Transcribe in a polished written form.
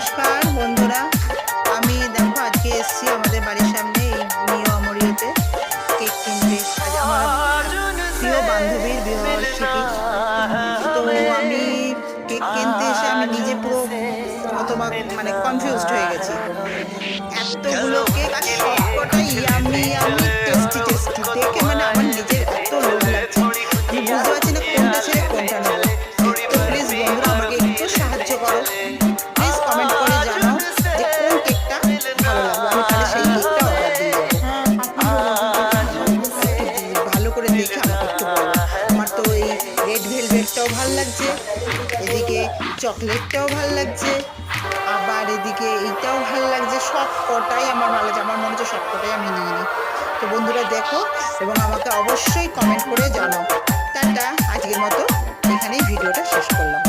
নমস্কার বন্ধুরা, আমি দেখো আজকে এসেছি আমাদের বাড়ির সামনে এই নিউ আমরিয়াতে কেক কিনতে। আজ আমার প্রিয় বান্ধবীর বিবাহবার্ষিকী। তো আমি কেক কিনতে এসে আমি নিজে পুরো হতবাক, মানে কনফিউজড হয়ে গেছি। এতগুলো কেক আর সবকটাই ইয়ামি ইয়ামি টেস্টি টেস্টি, দেখে মানে আমার নিজের এত লোভ লাগছে। আমি বুঝতে পারছি না কোনটা ছেড়ে কোনটা নেবো। তো প্লিজ বন্ধুরা আমাকে একটু সাহায্য করো, প্লিজ কমেন্ট করে জানাও যে কোন কেকটা ভালো লাগবে, আমি তাহলে সেই কেকটা অর্ডার দিয়ে দেবো। একটু ভালো করে দেখে আমাকে একটু বলো। আমার তো এই রেড ভেলভেটটাও ভালো লাগছে, এদিকে চকলেটটাও ভালো লাগছে, আবার এদিকে এইটাও ভালো লাগছে। সব কটাই আমার ভালো লাগছে, আমার মনে হচ্ছে সব কটাই আমি নিয়ে নিই। তো বন্ধুরা দেখো এবং আমাকে অবশ্যই কমেন্ট করে জানাও। টাটা, আজকের মতো এখানেই ভিডিওটা শেষ করলাম।